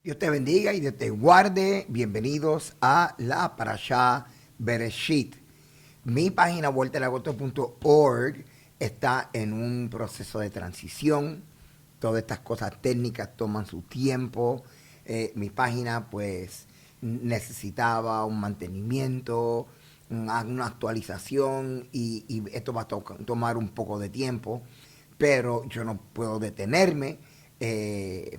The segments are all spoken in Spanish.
Dios te bendiga y Dios te guarde. Bienvenidos a la Parashá Bereshit. Mi página vueltalagosto.org está en un proceso de transición. Todas estas cosas técnicas toman su tiempo. Mi página pues necesitaba un mantenimiento, una actualización y esto va a tomar un poco de tiempo, pero yo no puedo detenerme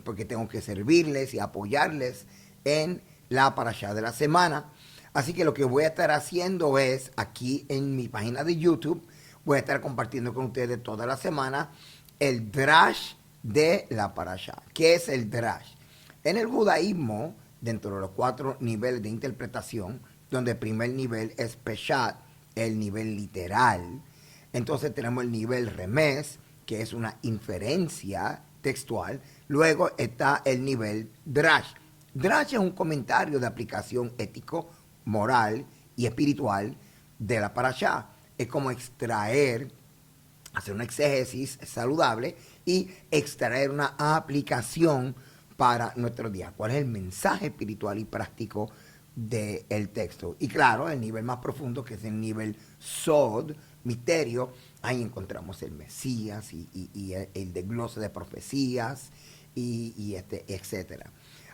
porque tengo que servirles y apoyarles en la parashá de la semana. Así que lo que voy a estar haciendo es, aquí en mi página de YouTube, voy a estar compartiendo con ustedes toda la semana el drash de la parashá. ¿Qué es el drash? En el judaísmo, dentro de los 4 niveles de interpretación, donde el primer nivel es peshat, el nivel literal, entonces tenemos el nivel remes, que es una inferencia textual. Luego está el nivel drash. Drash es un comentario de aplicación ético, moral y espiritual de la parashá. Es como extraer, hacer una exégesis saludable y extraer una aplicación para nuestro día. ¿Cuál es el mensaje espiritual y práctico del texto? Y claro, el nivel más profundo, que es el nivel Sod, misterio, ahí encontramos el Mesías y el desglose de profecías y etcétera.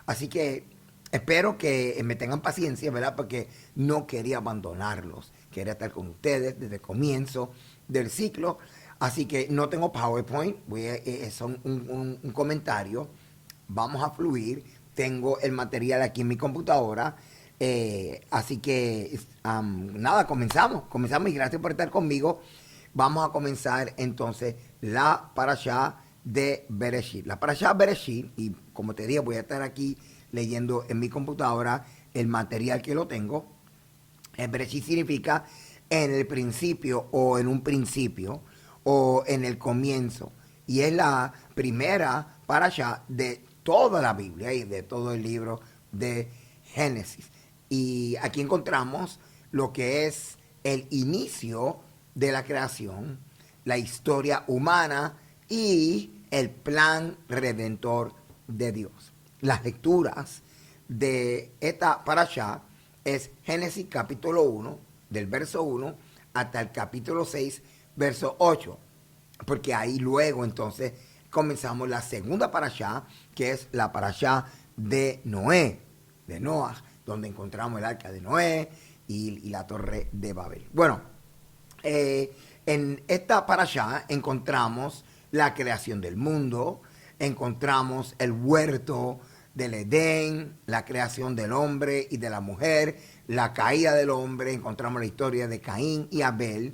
Así que espero que me tengan paciencia, ¿verdad? Porque no quería abandonarlos. Quería estar con ustedes desde el comienzo del ciclo. Así que no tengo PowerPoint, son un comentario. Vamos a fluir. Tengo el material aquí en mi computadora. Así que nada, comenzamos y gracias por estar conmigo. Vamos a comenzar entonces la parashá de Bereshit. La parashá Bereshit, y como te dije, voy a estar aquí leyendo en mi computadora el material que lo tengo. Bereshit significa en el principio o en un principio o en el comienzo. Y es la primera parashá de toda la Biblia y de todo el libro de Génesis. Y aquí encontramos lo que es el inicio de la creación, la historia humana y el plan redentor de Dios. Las lecturas de esta parashá es Génesis capítulo 1, del verso 1 hasta el capítulo 6, verso 8. Porque ahí luego entonces comenzamos la segunda parashá, que es la parashá de Noé, de Noah, donde encontramos el arca de Noé y la torre de Babel. Bueno, en esta parashá encontramos la creación del mundo, encontramos el huerto del Edén, la creación del hombre y de la mujer, la caída del hombre, encontramos la historia de Caín y Abel,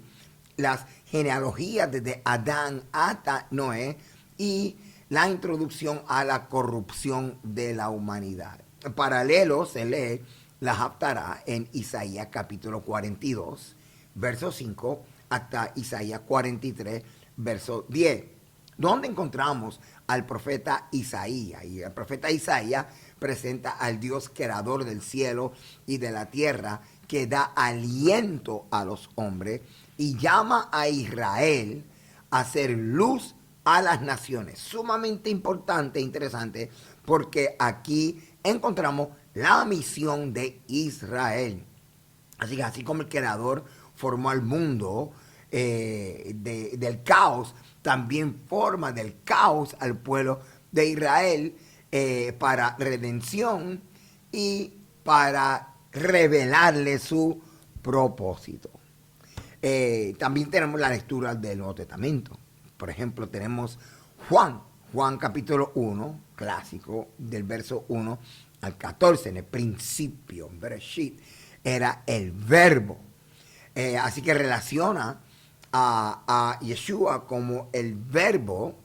las genealogías desde Adán hasta Noé y la introducción a la corrupción de la humanidad. En paralelo se lee la Haftará en Isaías capítulo 42, verso 5, hasta Isaías 43, verso 10, donde encontramos al profeta Isaías. Y el profeta Isaías presenta al Dios creador del cielo y de la tierra, que da aliento a los hombres y llama a Israel a hacer luz a las naciones. Sumamente importante e interesante, porque aquí encontramos la misión de Israel. Así como el creador formó al mundo del caos, también forma del caos al pueblo de Israel para redención y para revelarle su propósito. También tenemos la lectura del Nuevo Testamento. Por ejemplo, tenemos Juan capítulo 1, clásico, del verso 1 al 14. En el principio, Bereshit, era el verbo. Así que relaciona a Yeshua como el verbo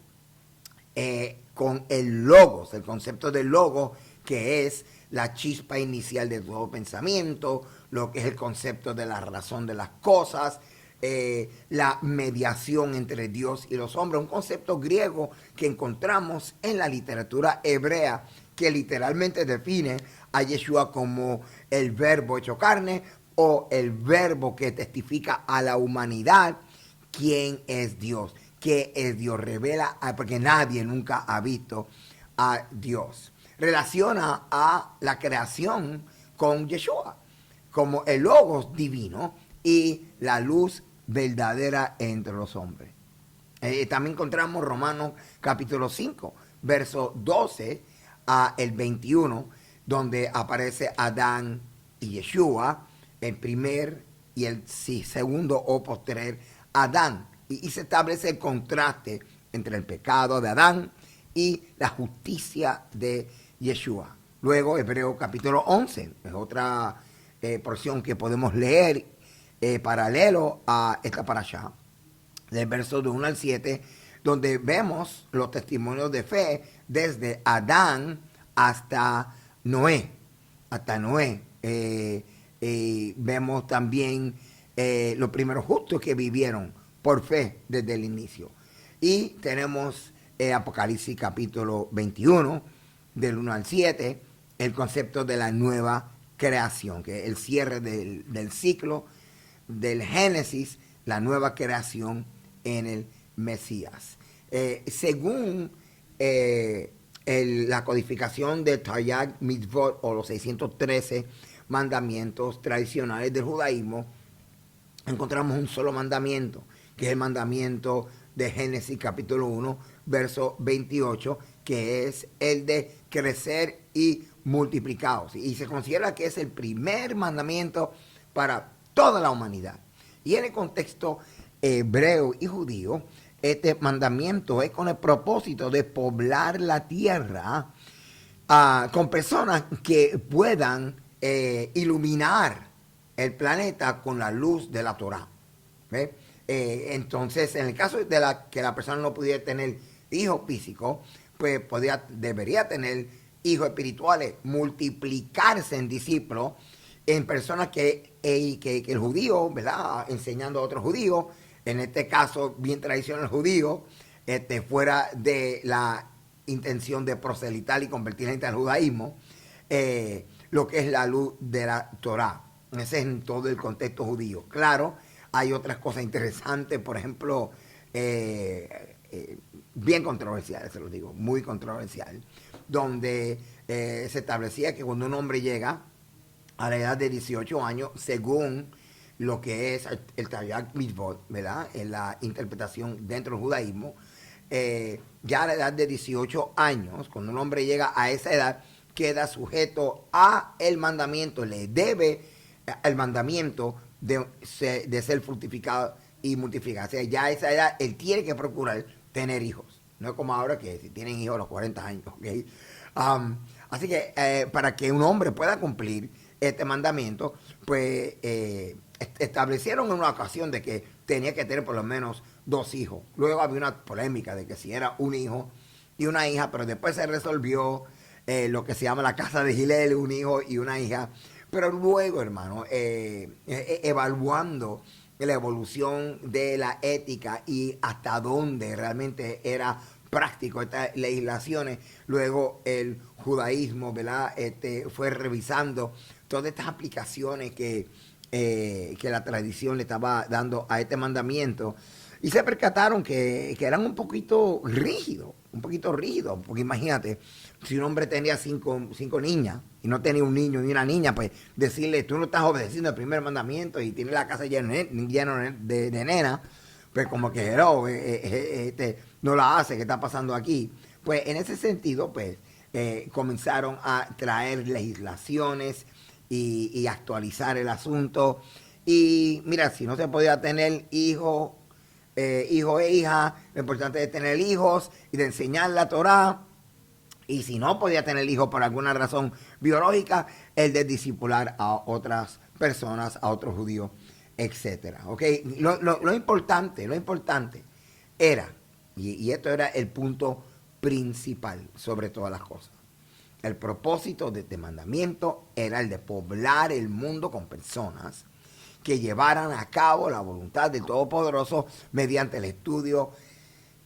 con el logos, el concepto del logos, que es la chispa inicial de todo pensamiento, lo que es el concepto de la razón de las cosas, la mediación entre Dios y los hombres, un concepto griego que encontramos en la literatura hebrea, que literalmente define a Yeshua como el verbo hecho carne o el verbo que testifica a la humanidad quién es Dios, qué es Dios, revela, porque nadie nunca ha visto a Dios. relaciona a la creación con Yeshua, como el logos divino y la luz verdadera entre los hombres. También encontramos Romanos capítulo 5, verso 12 a el 21, donde aparece Adán y Yeshua, el primer y el segundo o posterior Adán. Y se establece el contraste entre el pecado de Adán y la justicia de Yeshua. Luego, Hebreo capítulo 11, es otra porción que podemos leer paralelo a esta parashá, del verso de 1 al 7, donde vemos los testimonios de fe desde Adán hasta Noé. Vemos también los primeros justos que vivieron por fe desde el inicio. Y tenemos Apocalipsis capítulo 21, del 1 al 7, el concepto de la nueva creación, que es el cierre del ciclo del Génesis, la nueva creación en el Mesías. Según la codificación de Taryag Mitzvot, o los 613 mandamientos tradicionales del judaísmo, encontramos un solo mandamiento, que es el mandamiento de Génesis capítulo 1, verso 28, que es el de crecer y multiplicados. Y se considera que es el primer mandamiento para toda la humanidad. Y en el contexto hebreo y judío, este mandamiento es con el propósito de poblar la tierra con personas que puedan iluminar el planeta con la luz de la Torá. Entonces, en el caso de que la persona no pudiera tener hijos físicos, pues debería tener hijos espirituales, multiplicarse en discípulos, en personas que el judío, ¿verdad?, enseñando a otros judíos, en este caso bien tradicional judío, fuera de la intención de proselitar y convertir gente al judaísmo, lo que es la luz de la Torá. Ese es en todo el contexto judío. Claro, hay otras cosas interesantes, por ejemplo, bien controversiales, se los digo, muy controversial, donde se establecía que cuando un hombre llega a la edad de 18 años, según lo que es el Taryag Mitzvot, ¿verdad?, en la interpretación dentro del judaísmo, ya a la edad de 18 años, cuando un hombre llega a esa edad, queda sujeto a el mandamiento, le debe el mandamiento de ser fructificado y multiplicar. O sea, ya a esa edad él tiene que procurar tener hijos. No es como ahora que si tienen hijos a los 40 años. ¿Okay? Así que para que un hombre pueda cumplir este mandamiento, pues establecieron en una ocasión de que tenía que tener por lo menos 2 hijos. Luego había una polémica de que si era un hijo y una hija, pero después se resolvió lo que se llama la casa de Gilel, un hijo y una hija. Pero luego, hermano, evaluando la evolución de la ética y hasta dónde realmente era práctico estas legislaciones, luego el judaísmo, ¿verdad?, fue revisando todas estas aplicaciones que la tradición le estaba dando a este mandamiento, y se percataron que eran un poquito rígidos, porque imagínate, si un hombre tenía cinco niñas y no tenía un niño ni una niña, pues decirle, tú no estás obedeciendo el primer mandamiento y tienes la casa llena de nena, pues como que no la hace, ¿qué está pasando aquí? Pues en ese sentido, pues comenzaron a traer legislaciones y actualizar el asunto. Y mira, si no se podía tener hijo e hija, lo importante es tener hijos y de enseñar la Torá. Y si no podía tener hijos por alguna razón biológica, el de discipular a otras personas, a otros judíos, etcétera. ¿Okay? Lo importante era, y esto era el punto principal sobre todas las cosas, el propósito de este mandamiento era el de poblar el mundo con personas que llevaran a cabo la voluntad del Todopoderoso mediante el estudio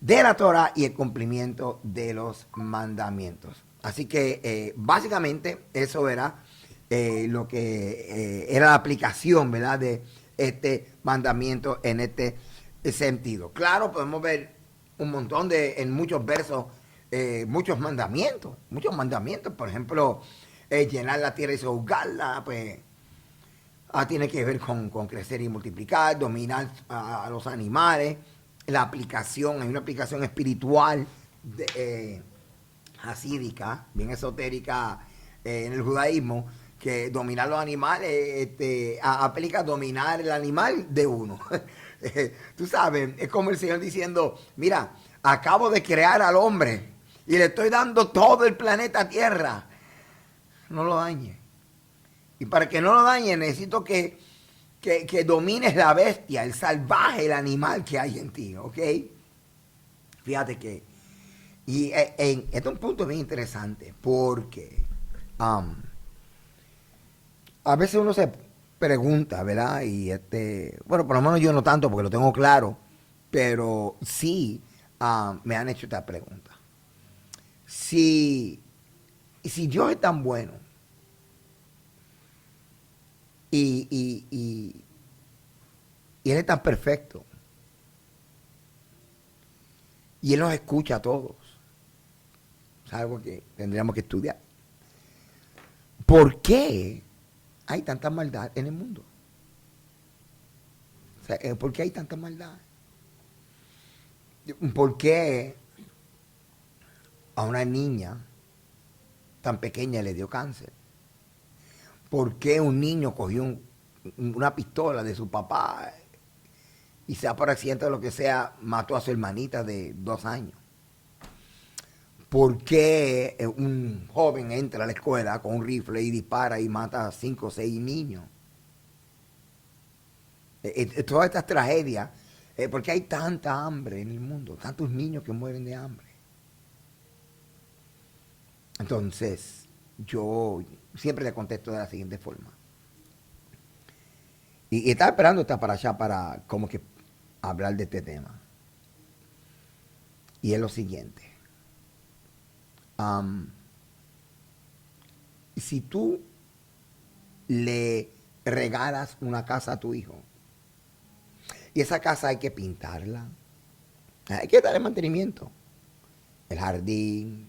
de la Torah y el cumplimiento de los mandamientos. Así que básicamente eso era lo que era la aplicación, ¿verdad?, de este mandamiento en este sentido. Claro, podemos ver un montón en muchos versos muchos mandamientos. Por ejemplo, llenar la tierra y sojuzgarla, pues tiene que ver con crecer y multiplicar, dominar a los animales. La aplicación, hay una aplicación espiritual hasídica, bien esotérica en el judaísmo, que dominar los animales aplica dominar el animal de uno. Tú sabes, es como el Señor diciendo, mira, acabo de crear al hombre y le estoy dando todo el planeta Tierra. No lo dañe. Y para que no lo dañe necesito que domines la bestia, el salvaje, el animal que hay en ti, ¿ok? Fíjate que... Y este es un punto bien interesante porque a veces uno se pregunta, ¿verdad? Y bueno, por lo menos yo no tanto porque lo tengo claro, pero sí me han hecho esta pregunta. Si Dios es tan bueno y Él es tan perfecto y Él nos escucha a todos, es algo que tendríamos que estudiar. ¿Por qué hay tanta maldad en el mundo? O sea, ¿por qué hay tanta maldad? ¿Por qué a una niña tan pequeña le dio cáncer? ¿Por qué un niño cogió una pistola de su papá y sea por accidente o lo que sea, mató a su hermanita de 2 años? ¿Por qué un joven entra a la escuela con un rifle y dispara y mata a 5 o 6 niños? Todas estas tragedias, ¿por qué hay tanta hambre en el mundo? Tantos niños que mueren de hambre. Entonces, yo siempre le contesto de la siguiente forma. Y estaba esperando esta para allá para como que hablar de este tema. Y es lo siguiente. Si tú le regalas una casa a tu hijo y esa casa hay que pintarla, hay que darle mantenimiento, el jardín,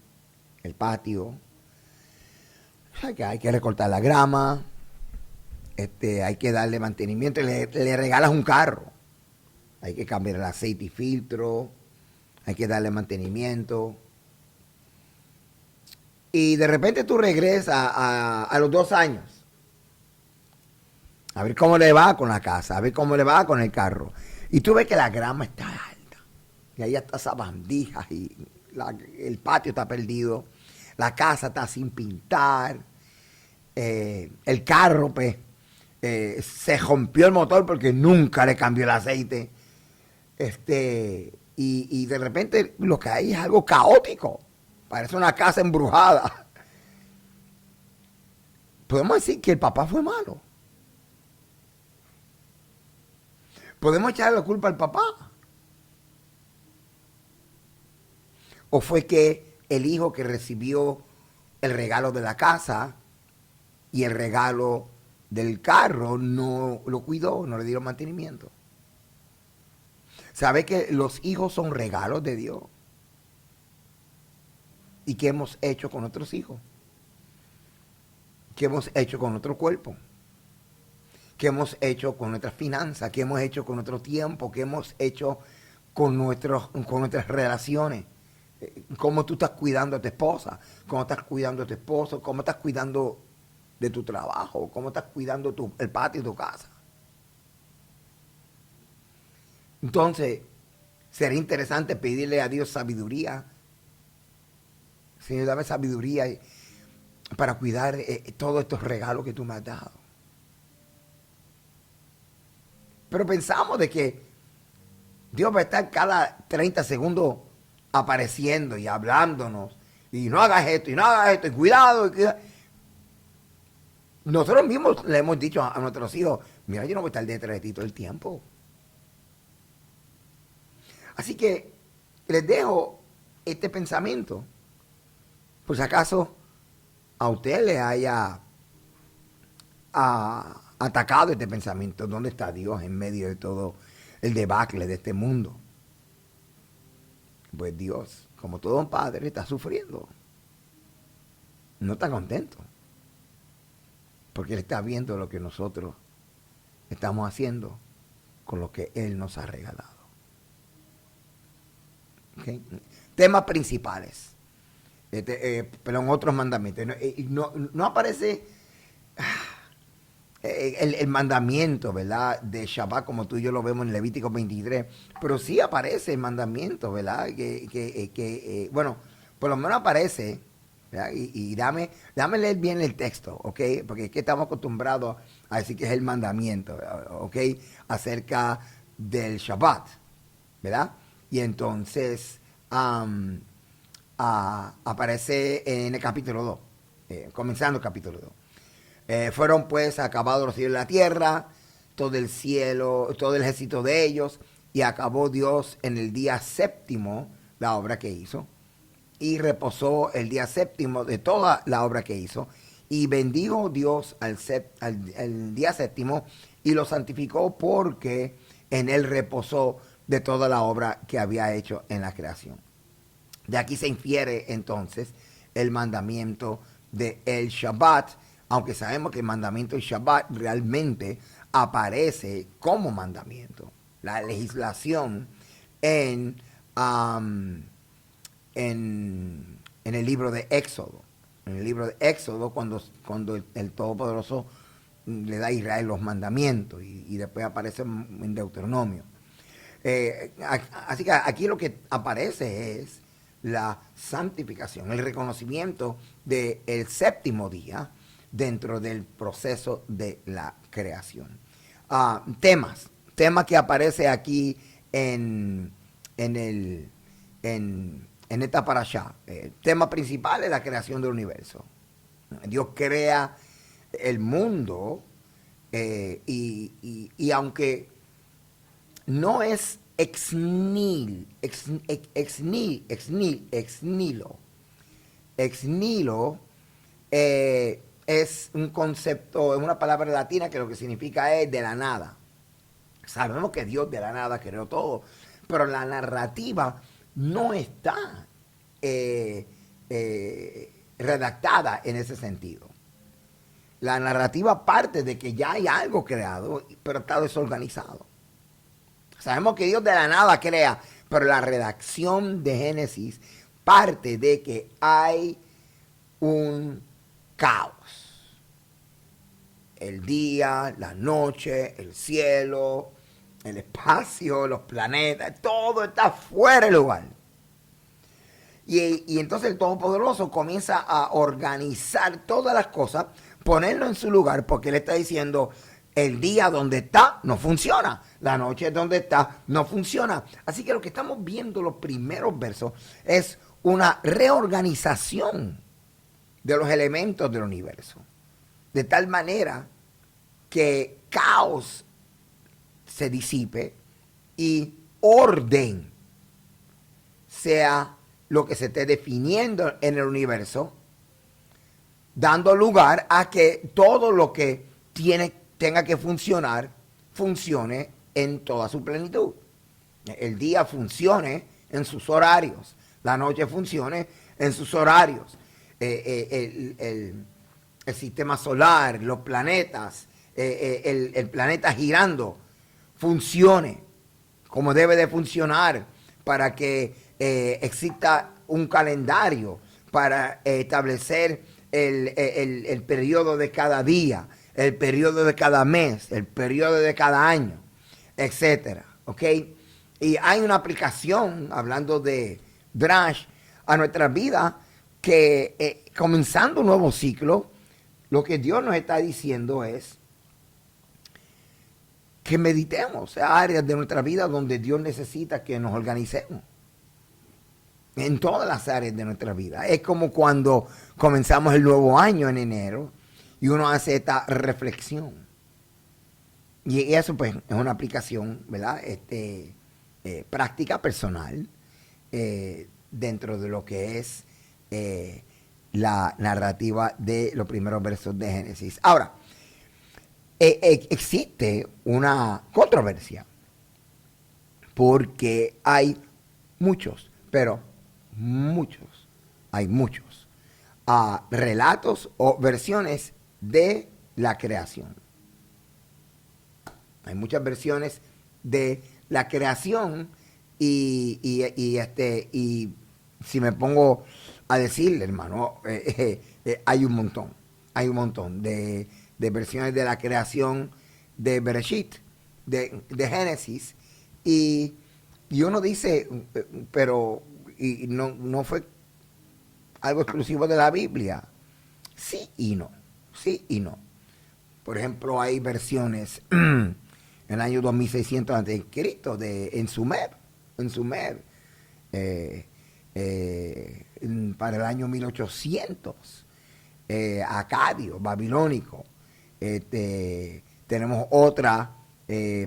el patio, hay que recortar la grama, hay que darle mantenimiento, le regalas un carro, hay que cambiar el aceite y filtro, hay que darle mantenimiento. Y de repente tú regresas a los 2 años a ver cómo le va con la casa, a ver cómo le va con el carro. Y tú ves que la grama está alta, y ahí está sabandijas, y el patio está perdido, la casa está sin pintar, el carro, pues, se rompió el motor porque nunca le cambió el aceite. Y de repente lo que hay es algo caótico. Parece una casa embrujada. Podemos decir que el papá fue malo. Podemos echarle la culpa al papá. O fue que el hijo que recibió el regalo de la casa y el regalo del carro no lo cuidó, no le dio mantenimiento. ¿Sabe que los hijos son regalos de Dios? ¿Y qué hemos hecho con nuestros hijos? ¿Qué hemos hecho con nuestro cuerpo? ¿Qué hemos hecho con nuestras finanzas? ¿Qué hemos hecho con nuestro tiempo? ¿Qué hemos hecho con nuestras relaciones? ¿Cómo tú estás cuidando a tu esposa? ¿Cómo estás cuidando a tu esposo? ¿Cómo estás cuidando de tu trabajo? ¿Cómo estás cuidando el patio de tu casa? Entonces, sería interesante pedirle a Dios sabiduría. Señor, dame sabiduría para cuidar todos estos regalos que tú me has dado. Pero pensamos de que Dios va a estar cada 30 segundos apareciendo y hablándonos. Y no hagas esto, y no hagas esto, y cuidado. Nosotros mismos le hemos dicho a nuestros hijos, mira, yo no voy a estar detrás de ti todo el tiempo. Así que les dejo este pensamiento. Por si acaso a usted le haya atacado este pensamiento. ¿Dónde está Dios en medio de todo el debacle de este mundo? Pues Dios, como todo un padre, está sufriendo. No está contento. Porque Él está viendo lo que nosotros estamos haciendo con lo que Él nos ha regalado. ¿Okay? Temas principales. Pero en otros mandamientos. No aparece el mandamiento, ¿verdad? De Shabbat, como tú y yo lo vemos en Levítico 23. Pero sí aparece el mandamiento, ¿verdad? Bueno, por lo menos aparece. Y dame leer bien el texto, ¿ok? Porque es que estamos acostumbrados a decir que es el mandamiento, ¿ok? Acerca del Shabbat, ¿verdad? Y entonces aparece en el capítulo 2, comenzando el capítulo 2. Fueron pues acabados los cielos y la tierra, todo el cielo, todo el ejército de ellos, y acabó Dios en el día séptimo la obra que hizo. Y reposó el día séptimo de toda la obra que hizo. Y bendijo Dios al día séptimo y lo santificó porque en él reposó de toda la obra que había hecho en la creación. De aquí se infiere entonces el mandamiento de el Shabbat, aunque sabemos que el mandamiento del Shabbat realmente aparece como mandamiento. La legislación en el libro de Éxodo. En el libro de Éxodo, cuando el Todopoderoso le da a Israel los mandamientos y después aparece en Deuteronomio. Así que aquí lo que aparece es la santificación, el reconocimiento del séptimo día dentro del proceso de la creación. Temas que aparece aquí en esta parashá. El tema principal es la creación del universo. Dios crea el mundo y aunque no es ex nihilo, es un concepto, es una palabra latina que lo que significa es de la nada. Sabemos que Dios de la nada creó todo, pero la narrativa no está redactada en ese sentido. La narrativa parte de que ya hay algo creado, pero está desorganizado. Sabemos que Dios de la nada crea, pero la redacción de Génesis parte de que hay un caos. El día, la noche, el cielo, el espacio, los planetas, todo está fuera de lugar. Y entonces el Todopoderoso comienza a organizar todas las cosas, ponerlo en su lugar, porque Él está diciendo, el día donde está no funciona, la noche donde está no funciona. Así que lo que estamos viendo los primeros versos es una reorganización de los elementos del universo, de tal manera que caos se disipe y orden sea lo que se esté definiendo en el universo, dando lugar a que todo lo que tenga que funcionar, funcione en toda su plenitud. El día funcione en sus horarios, la noche funcione en sus horarios, el sistema solar, los planetas, el planeta girando, funcione como debe de funcionar para que exista un calendario para establecer el periodo de cada día, el periodo de cada mes, el periodo de cada año, etcétera, ¿ok? Y hay una aplicación, hablando de Drash, a nuestra vida, que comenzando un nuevo ciclo, lo que Dios nos está diciendo es que meditemos áreas de nuestra vida donde Dios necesita que nos organicemos. En todas las áreas de nuestra vida. Es como cuando comenzamos el nuevo año en enero y uno hace esta reflexión. Y eso pues es una aplicación, ¿verdad? Práctica personal dentro de lo que es la narrativa de los primeros versos de Génesis. Ahora, existe una controversia porque hay muchos, pero muchos relatos o versiones de la creación. Hay muchas versiones de la creación y si me pongo a decirle, hermano, hay un montón de versiones de la creación de Bereshit, de Génesis, y uno dice, pero y no fue algo exclusivo de la Biblia. Sí y no, sí y no. Por ejemplo, hay versiones en el año 2600 a.C. En Sumer, eh, para el año 1800, acadio, babilónico. Tenemos otra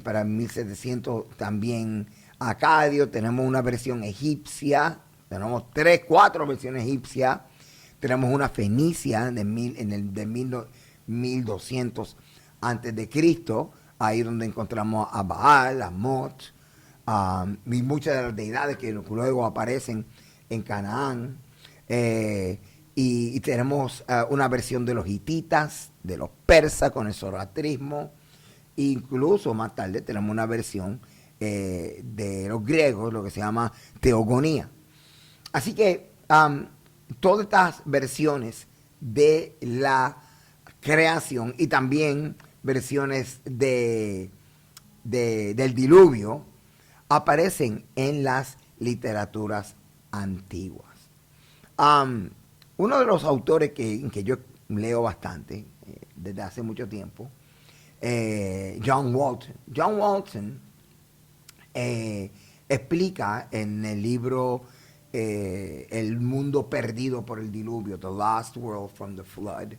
para 1700 también acadio, tenemos una versión egipcia, tenemos 4 versiones egipcias, tenemos una fenicia de 1200 antes de Cristo, ahí donde encontramos a Baal, a Mot, y muchas de las deidades que luego aparecen en Canaán. Y tenemos una versión de los hititas, de los persas con el zoroastrismo. Incluso más tarde tenemos una versión de los griegos, lo que se llama teogonía. Así que todas estas versiones de la creación y también versiones del diluvio aparecen en las literaturas antiguas. Uno de los autores que yo leo bastante desde hace mucho tiempo, John Walton. John Walton explica en el libro El mundo perdido por el diluvio, The Lost World from the Flood.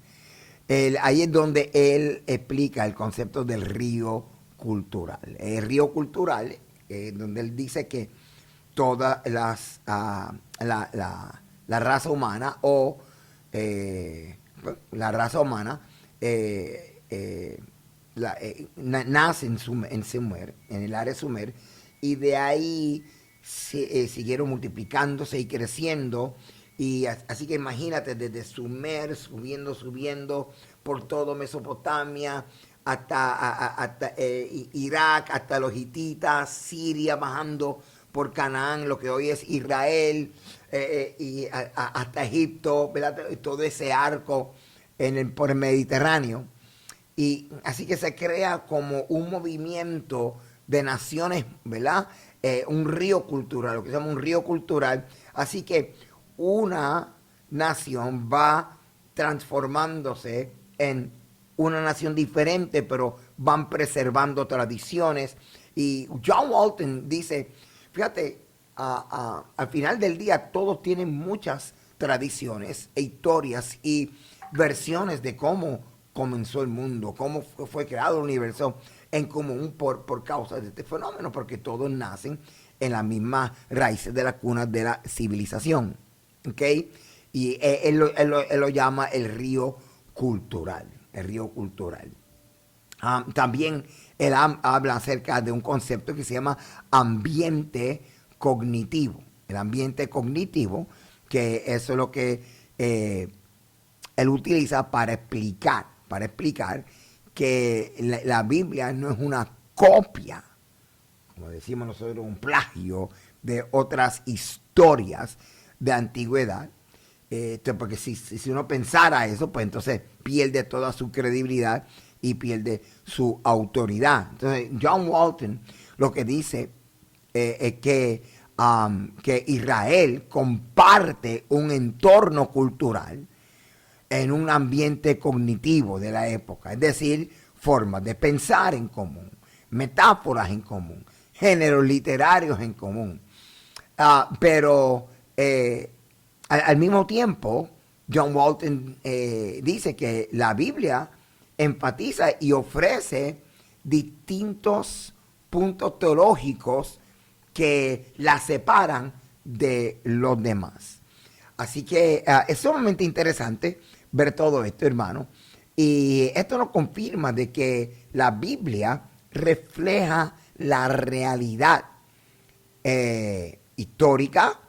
Ahí es donde él explica el concepto del río cultural. El río cultural, donde él dice que toda la raza humana nace en Sumer, en el área Sumer, y de ahí siguieron multiplicándose y creciendo. Y así que imagínate, desde Sumer, subiendo por todo Mesopotamia, hasta Irak, hasta los hititas, Siria, bajando por Canaán, lo que hoy es Israel, y hasta Egipto, ¿verdad? Todo ese arco por el Mediterráneo. Y así que se crea como un movimiento de naciones, ¿verdad? Un río cultural, lo que se llama un río cultural. Así que una nación va transformándose en una nación diferente, pero van preservando tradiciones. Y John Walton dice, fíjate, al final del día todos tienen muchas tradiciones e historias y versiones de cómo comenzó el mundo, cómo fue creado el universo en común por causa de este fenómeno, porque todos nacen en la misma raíz de la cuna de la civilización. ¿Okay? Y él lo llama el río cultural. El río cultural. También él habla acerca de un concepto que se llama ambiente cognitivo. El ambiente cognitivo, que eso es lo que él utiliza para explicar que la Biblia no es una copia, como decimos nosotros, un plagio de otras historias de antigüedad. Porque si uno pensara eso, pues entonces pierde toda su credibilidad y pierde su autoridad. Entonces, John Walton lo que dice es que Israel comparte un entorno cultural en un ambiente cognitivo de la época, es decir, formas de pensar en común, metáforas en común, géneros literarios en común. Pero al mismo tiempo, John Walton dice que la Biblia enfatiza y ofrece distintos puntos teológicos que la separan de los demás. Así que es sumamente interesante ver todo esto, hermano. Y esto nos confirma de que la Biblia refleja la realidad histórica,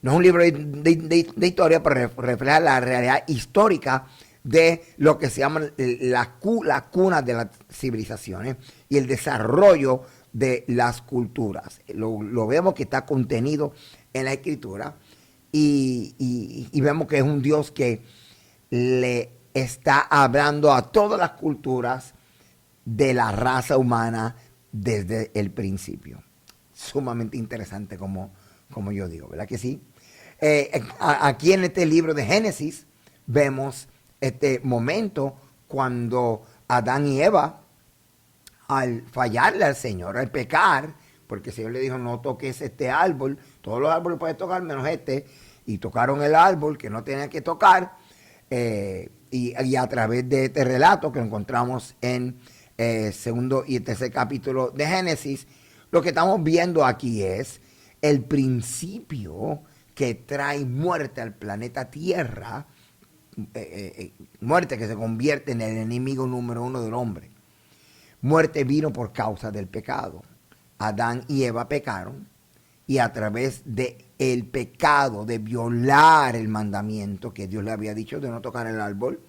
No es un libro de historia, pero refleja la realidad histórica de lo que se llaman las cunas de las civilizaciones y el desarrollo de las culturas. Lo vemos que está contenido en la escritura y vemos que es un Dios que le está hablando a todas las culturas de la raza humana desde el principio. Sumamente interesante como yo digo, ¿verdad que sí? Aquí en este libro de Génesis vemos este momento cuando Adán y Eva, al fallarle al Señor, al pecar, porque el Señor le dijo, no toques este árbol, todos los árboles puedes tocar menos este, y tocaron el árbol que no tenían que tocar, y a través de este relato que encontramos en segundo y tercer capítulo de Génesis, lo que estamos viendo aquí es el principio que trae muerte al planeta Tierra, muerte que se convierte en el enemigo número uno del hombre. Muerte vino por causa del pecado. Adán y Eva pecaron y a través de el pecado, de violar el mandamiento que Dios le había dicho de no tocar el árbol,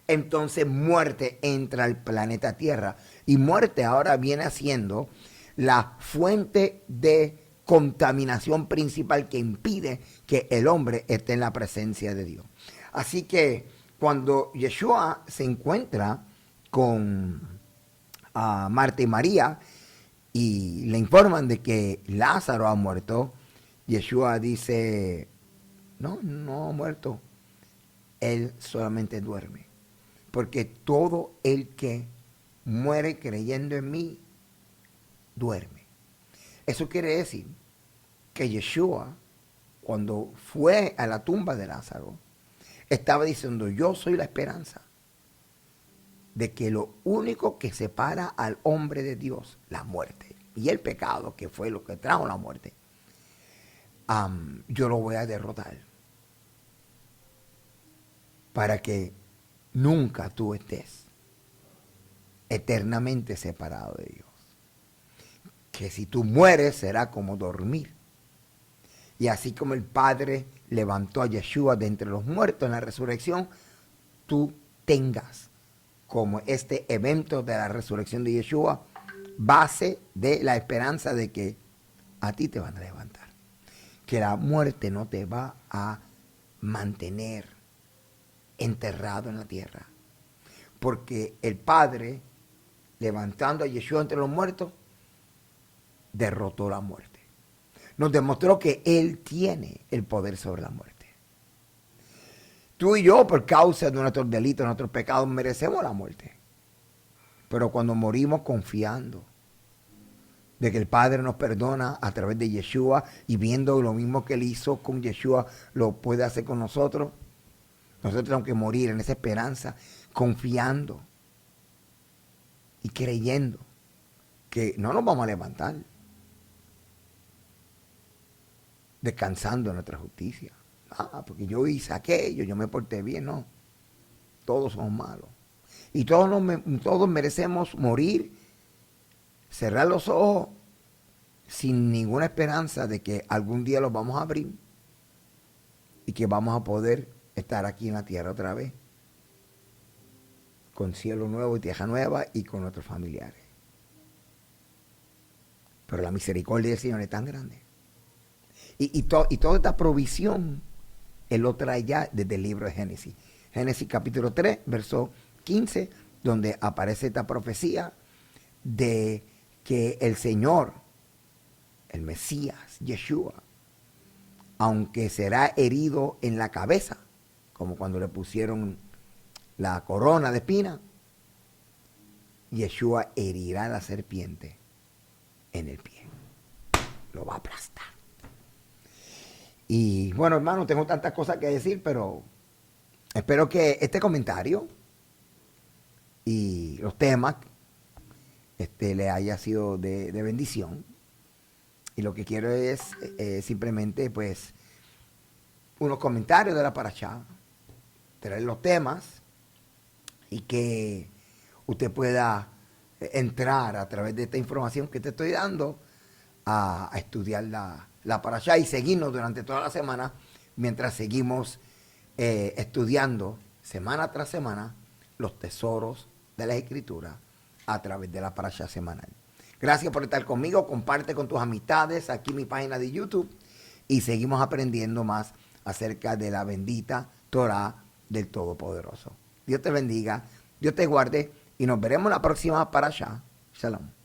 entonces muerte entra al planeta Tierra. Y muerte ahora viene siendo la fuente de contaminación principal que impide que el hombre esté en la presencia de Dios. Así que cuando Yeshua se encuentra con Marta y María y le informan de que Lázaro ha muerto, Yeshua dice, no ha muerto, él solamente duerme. Porque todo el que muere creyendo en mí, duerme. Eso quiere decir que Yeshua, cuando fue a la tumba de Lázaro, estaba diciendo, yo soy la esperanza de que lo único que separa al hombre de Dios, la muerte y el pecado, que fue lo que trajo la muerte, yo lo voy a derrotar para que nunca tú estés eternamente separado de Dios. Que si tú mueres será como dormir. Y así como el Padre levantó a Yeshua de entre los muertos en la resurrección, tú tengas como este evento de la resurrección de Yeshua base de la esperanza de que a ti te van a levantar. Que la muerte no te va a mantener enterrado en la tierra. Porque el Padre, levantando a Yeshua entre los muertos, derrotó la muerte. Nos demostró que Él tiene el poder sobre la muerte. Tú y yo, por causa de nuestros delitos, nuestros pecados, merecemos la muerte. Pero cuando morimos confiando de que el Padre nos perdona a través de Yeshua y viendo lo mismo que Él hizo con Yeshua, lo puede hacer con nosotros, nosotros tenemos que morir en esa esperanza, confiando y creyendo que no nos vamos a levantar, descansando en nuestra justicia. Porque yo hice aquello, yo me porté bien, no. Todos somos malos. Y todos merecemos morir, cerrar los ojos, sin ninguna esperanza de que algún día los vamos a abrir y que vamos a poder estar aquí en la tierra otra vez, con cielo nuevo y tierra nueva y con nuestros familiares. Pero la misericordia del Señor es tan grande. Y toda esta provisión Él lo trae ya desde el libro de Génesis. Génesis capítulo 3, verso 15, donde aparece esta profecía de que el Señor, el Mesías, Yeshua, aunque será herido en la cabeza, como cuando le pusieron la corona de espina, Yeshua herirá a la serpiente en el pie. Lo va a aplastar. Y bueno, hermano, tengo tantas cosas que decir, pero espero que este comentario y los temas le haya sido de bendición. Y lo que quiero es simplemente, pues, unos comentarios de la parashá, traer los temas y que usted pueda entrar a través de esta información que te estoy dando a estudiar la la parashá y seguirnos durante toda la semana mientras seguimos estudiando semana tras semana los tesoros de la Escritura a través de la parashá semanal. Gracias por estar conmigo, comparte con tus amistades aquí en mi página de YouTube y seguimos aprendiendo más acerca de la bendita Torah del Todopoderoso. Dios te bendiga, Dios te guarde y nos veremos la próxima parashá. Shalom.